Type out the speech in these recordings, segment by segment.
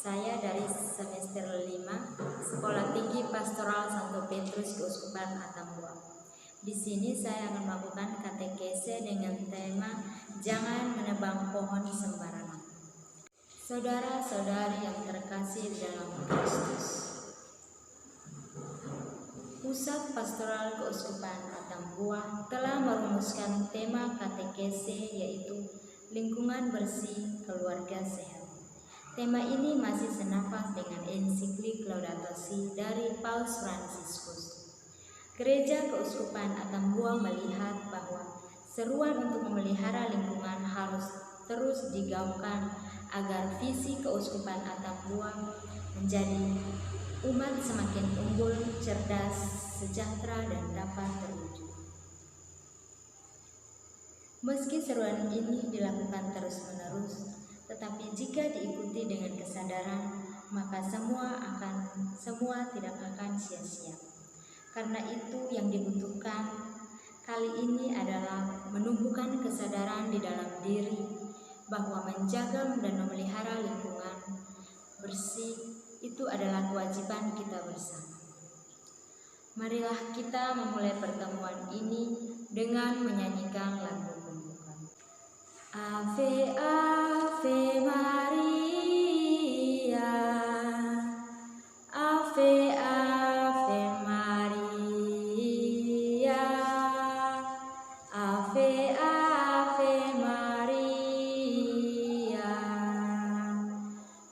Saya dari semester 5 Sekolah Tinggi Pastoral Santo Petrus Keuskupan Atambua. Di sini saya akan melakukan katekese dengan tema Jangan menebang pohon sembarangan. Saudara-saudari yang terkasih dalam Kristus, Pusat Pastoral Keuskupan Atambua telah merumuskan tema katekese yaitu lingkungan bersih, keluarga sehat. Tema ini masih senafas dengan ensiklik Laudato Si dari Paus Fransiskus. Gereja Keuskupan Atambua melihat bahwa seruan untuk memelihara lingkungan harus terus digaungkan agar visi Keuskupan Atambua menjadi umat semakin unggul, cerdas, sejahtera, dan dapat terwujud. Meski seruan ini dilakukan terus-menerus, tetapi jika diikuti dengan kesadaran, maka semua tidak akan sia-sia. Karena itu yang dibutuhkan kali ini adalah menumbuhkan kesadaran di dalam diri bahwa menjaga dan memelihara lingkungan bersih itu adalah kewajiban kita bersama. Marilah kita memulai pertemuan ini dengan menyanyikan lagu pembuka. Ave Ave Maria, Ave Ave Maria, Ave Ave Maria.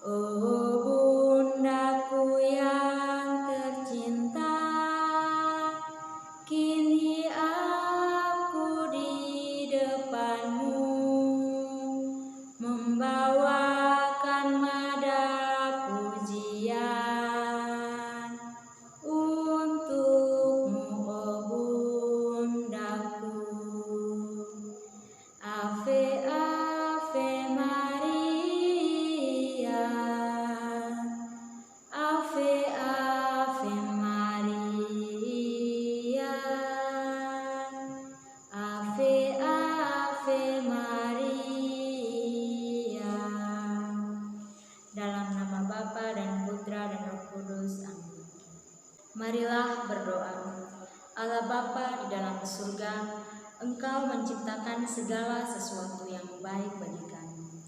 Oh bundaku yang tercinta, kini aku di depanmu membawakan nada pujian untukmu, oh bundaku. Ave Ave Maria, Ave Ave Maria, Ave Ave Maria. Dalam nama Bapa dan Putra dan Roh Kudus. Amin. Marilah berdoa. Allah Bapa di dalam surga, Engkau menciptakan segala sesuatu yang baik bagi kami.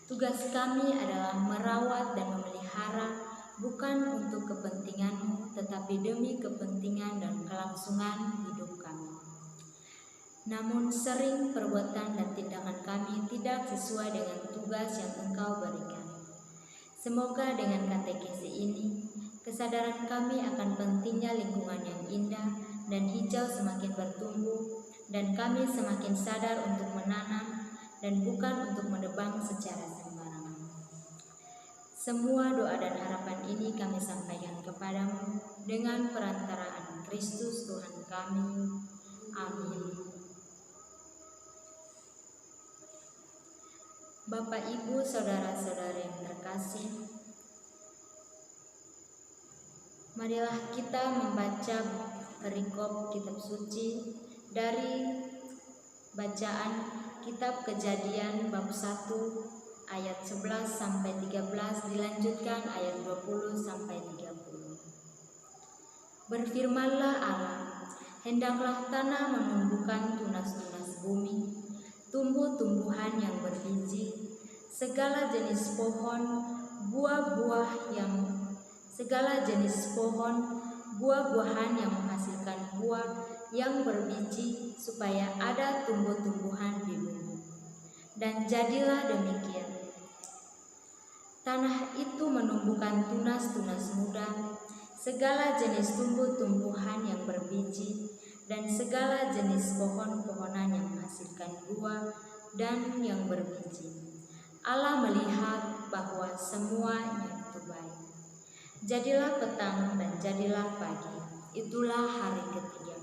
Tugas kami adalah merawat dan memelihara bukan untuk kepentingan-Mu, tetapi demi kepentingan dan kelangsungan hidup kami. Namun sering perbuatan dan tindakan kami tidak sesuai dengan tugas yang Engkau berikan. Semoga dengan katekese ini, kesadaran kami akan pentingnya lingkungan yang indah dan hijau semakin bertumbuh, dan kami semakin sadar untuk menanam dan bukan untuk menebang secara sembarangan. Semua doa dan harapan ini kami sampaikan kepadamu dengan perantaraan Kristus Tuhan kami. Amin. Bapak, Ibu, saudara-saudara yang terkasih, marilah kita membaca perikop kitab suci dari bacaan kitab Kejadian bab 1 ayat 11 sampai 13 dilanjutkan ayat 20 sampai 30. Berfirmanlah Allah, hendaklah tanah menumbuhkan tunas-tunas bumi, tumbuh-tumbuhan yang berbiji, segala jenis pohon buah-buahan yang menghasilkan buah yang berbiji, supaya ada tumbuh-tumbuhan di bumi. Dan jadilah demikian. Tanah itu menumbuhkan tunas-tunas muda, segala jenis tumbuh-tumbuhan yang berbiji, dan segala jenis pohon-pohonan yang menghasilkan buah dan yang berbiji. Allah melihat bahwa semuanya itu baik. Jadilah petang dan jadilah pagi, itulah hari ketiga.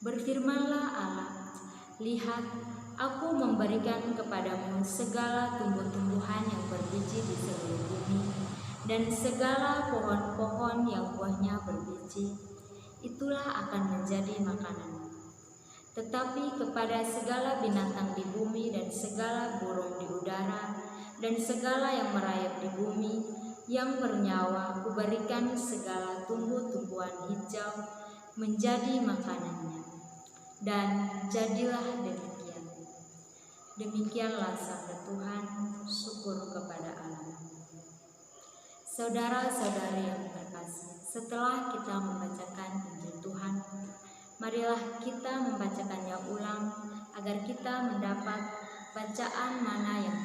Berfirmanlah Allah, lihat, aku memberikan kepadamu segala tumbuh-tumbuhan yang berbiji di seluruh bumi, dan segala pohon-pohon yang buahnya berbiji, itulah akan menjadi makanan. Tetapi kepada segala binatang di bumi dan segala burung di udara dan segala yang merayap di bumi yang bernyawa kuberikan segala tumbuh-tumbuhan hijau menjadi makanannya. Dan jadilah demikian. Demikianlah sabda Tuhan, syukur kepada Allah. Saudara-saudari yang terkasih, setelah kita membacakan Injil Tuhan, marilah kita membacakannya ulang agar kita mendapat bacaan mana yang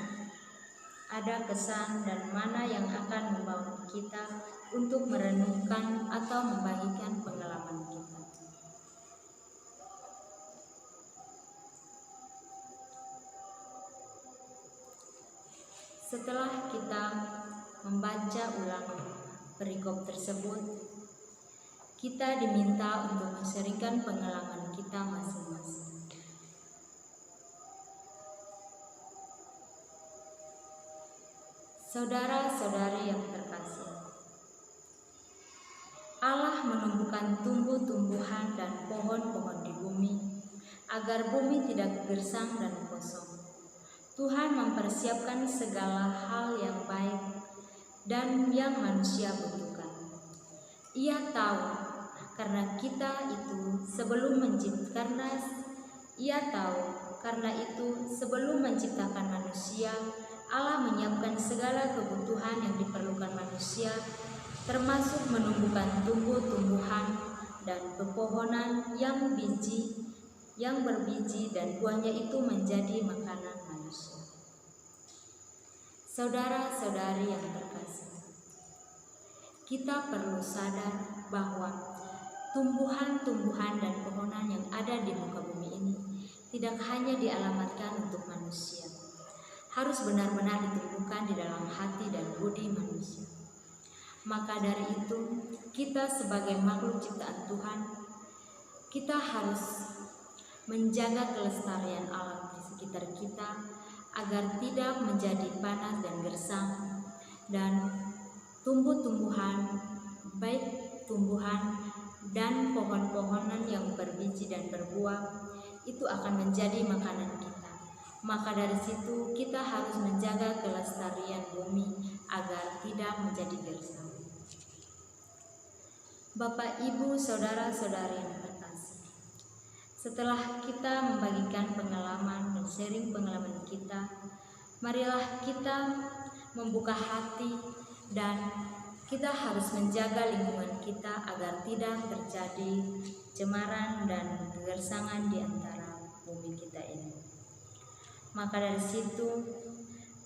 ada kesan dan mana yang akan membawa kita untuk merenungkan atau membagikan pengalaman kita. Setelah kita membaca ulang perikop tersebut, kita diminta untuk menceritakan pengalaman kita masing-masing. Saudara-saudari yang terkasih, Allah menumbuhkan tumbuh-tumbuhan dan pohon-pohon di bumi agar bumi tidak gersang dan kosong. Tuhan mempersiapkan segala hal yang baik dan yang manusia butuhkan. Ia tahu karena sebelum menciptakan manusia, Allah menyiapkan segala kebutuhan yang diperlukan manusia, termasuk menumbuhkan tumbuh-tumbuhan dan pepohonan yang berbiji dan buahnya itu menjadi makanan manusia. Saudara-saudari yang terkasih, kita perlu sadar bahwa tumbuhan-tumbuhan dan pohonan yang ada di muka bumi ini tidak hanya dialamatkan untuk manusia, harus benar-benar ditumbuhkan di dalam hati dan budi manusia. Maka dari itu, kita sebagai makhluk ciptaan Tuhan, kita harus menjaga kelestarian alam di sekitar kita agar tidak menjadi panas dan gersam, dan tumbuh-tumbuhan, baik tumbuhan dan pohon-pohonan yang berbiji dan berbuah, itu akan menjadi makanan kita. Maka dari situ kita harus menjaga kelestarian bumi agar tidak menjadi gersam. Bapak, Ibu, saudara-saudari yang terkasih, setelah kita membagikan pengalaman dan sharing pengalaman kita, marilah kita membuka hati dan kita harus menjaga lingkungan kita agar tidak terjadi cemaran dan kegersangan di antara bumi kita ini. Maka dari situ,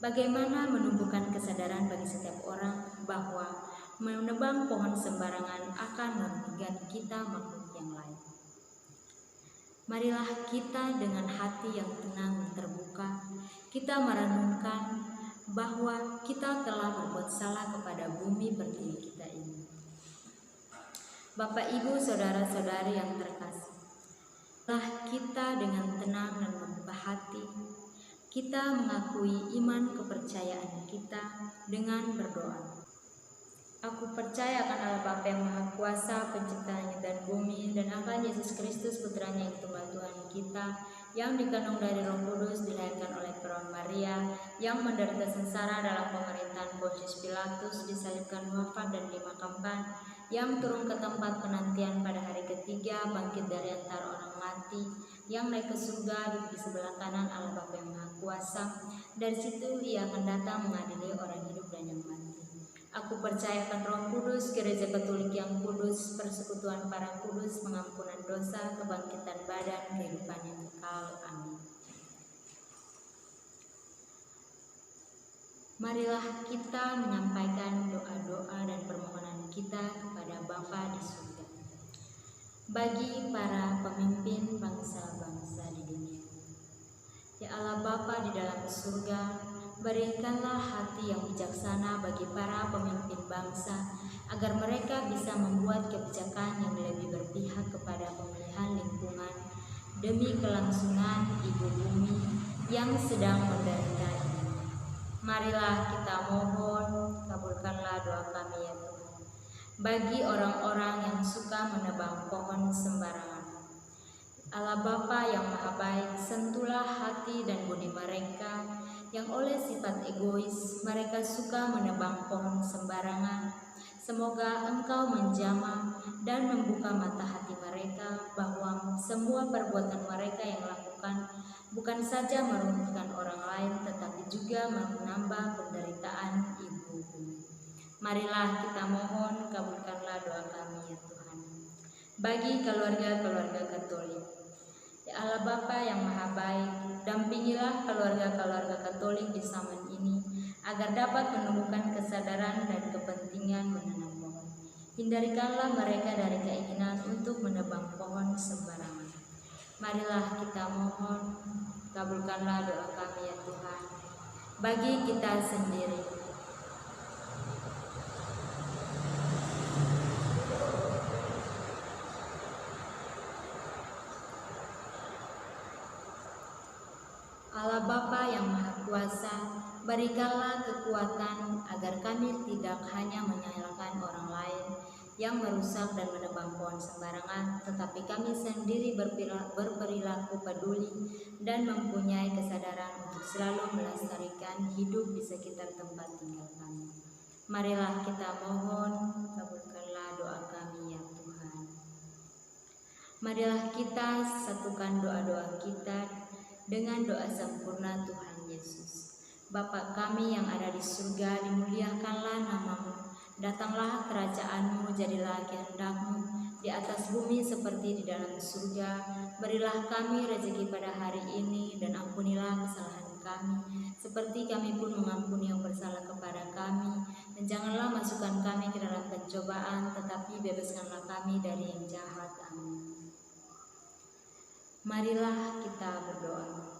bagaimana menumbuhkan kesadaran bagi setiap orang bahwa menebang pohon sembarangan akan merugikan kita makhluk yang lain. Marilah kita dengan hati yang tenang dan terbuka, kita merenungkan bahwa kita telah berbuat salah kepada bumi pertiwi kita ini. Bapak, Ibu, saudara-saudari yang terkasih, telah kita dengan tenang dan membuka hati, kita mengakui iman kepercayaan kita dengan berdoa. Aku percaya akan Allah Bapa yang Maha Kuasa, pencipta langit dan bumi, dan akan Yesus Kristus, putranya yang tunggal Tuhan kita, yang dikandung dari Roh Kudus, dilahirkan oleh perawan Maria, yang menderita sengsara dalam pemerintahan Pontius Pilatus, disalibkan, wafat dan dimakamkan, yang turun ke tempat penantian pada hari ketiga, bangkit dari antara orang mati, yang naik ke surga, duduk di sebelah kanan Allah Bapa yang Maha Kuasa. Dari situ ia akan datang mengadili orang hidup dan yang mati. Aku percayakan Roh Kudus, Gereja Katolik yang kudus, persekutuan para kudus, pengampunan dosa, kebangkitan badan, kehidupan yang kekal. Amin. Marilah kita menyampaikan doa-doa dan permohonan kita kepada Bapa di surga. Bagi para pemimpin bangsa-bangsa di dunia, ya Allah Bapa di dalam surga, berikanlah hati yang bijaksana bagi para pemimpin bangsa, agar mereka bisa membuat kebijakan yang lebih berpihak kepada pemulihan lingkungan demi kelangsungan ibu bumi yang sedang menderita ini. Marilah kita mohon, kabulkanlah doa kami ya Tuhan. Bagi orang-orang yang suka menebang pohon sembarangan, Allah Bapa yang Maha Baik, sentuhlah hati dan budi mereka yang oleh sifat egois mereka suka menebang pohon sembarangan. Semoga Engkau menjamah dan membuka mata hati mereka bahwa semua perbuatan mereka yang lakukan bukan saja meruntuhkan orang lain tetapi juga menambah penderitaan ibu bumi. Marilah kita mohon, kabulkanlah doa kami ya Tuhan. Bagi keluarga-keluarga Katolik, ya Allah Bapa yang Maha Baik, dampingilah keluarga-keluarga Katolik di zaman ini agar dapat menemukan kesadaran dan kepentingan menanam pohon. Hindarikanlah mereka dari keinginan untuk menebang pohon sembarangan. Marilah kita mohon, kabulkanlah doa kami ya Tuhan. Bagi kita sendiri, Allah Bapa yang Maha Kuasa, berikanlah kekuatan agar kami tidak hanya menyalahkan orang lain yang merusak dan menebang pohon sembarangan, tetapi kami sendiri berperilaku peduli dan mempunyai kesadaran untuk selalu melestarikan hidup di sekitar tempat tinggal kami. Marilah kita mohon, kabulkanlah doa kami ya Tuhan. Marilah kita satukan doa-doa kita dengan doa sempurna Tuhan Yesus. Bapa kami yang ada di surga, dimuliakanlah nama-Mu. Datanglah kerajaan-Mu, jadilah kehendak-Mu di atas bumi seperti di dalam surga. Berilah kami rezeki pada hari ini dan ampunilah kesalahan kami, seperti kami pun mengampuni yang bersalah kepada kami. Dan janganlah masukkan kami ke dalam pencobaan, tetapi bebaskanlah kami dari yang jahat. Amin. Marilah kita berdoa.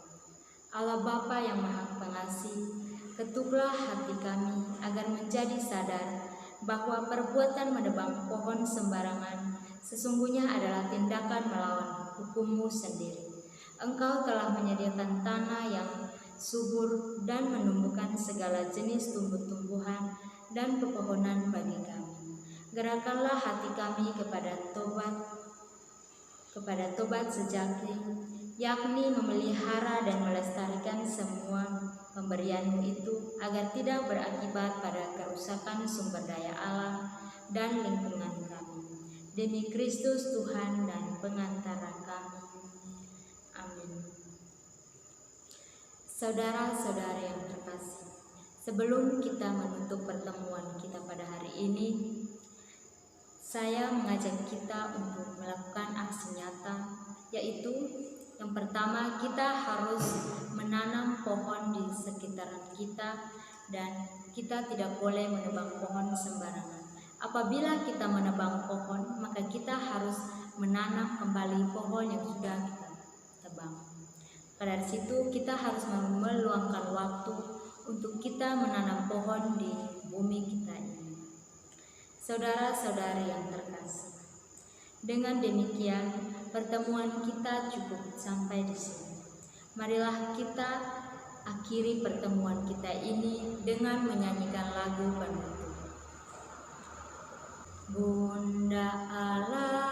Allah Bapa yang Maha Pengasih, ketuklah hati kami agar menjadi sadar bahwa perbuatan menebang pohon sembarangan sesungguhnya adalah tindakan melawan hukum-Mu sendiri. Engkau telah menyediakan tanah yang subur dan menumbuhkan segala jenis tumbuh-tumbuhan dan pepohonan bagi kami. Gerakkanlah hati kami kepada tobat sejati, yakni memelihara dan melestarikan semua pemberian-Mu itu agar tidak berakibat pada kerusakan sumber daya alam dan lingkungan kami. Demi Kristus Tuhan dan pengantara kami. Amin. Saudara-saudari yang terkasih, sebelum kita menutup pertemuan kita pada hari ini, saya mengajak kita untuk melakukan aksi nyata, yaitu yang pertama, kita harus menanam pohon di sekitaran kita dan kita tidak boleh menebang pohon sembarangan. Apabila kita menebang pohon, maka kita harus menanam kembali pohon yang sudah kita tebang. Pada situ kita harus meluangkan waktu untuk kita menanam pohon di bumi kita ini. Saudara-saudari yang terkasih, dengan demikian pertemuan kita cukup sampai di sini. Marilah kita akhiri pertemuan kita ini dengan menyanyikan lagu penutup. Bunda Allah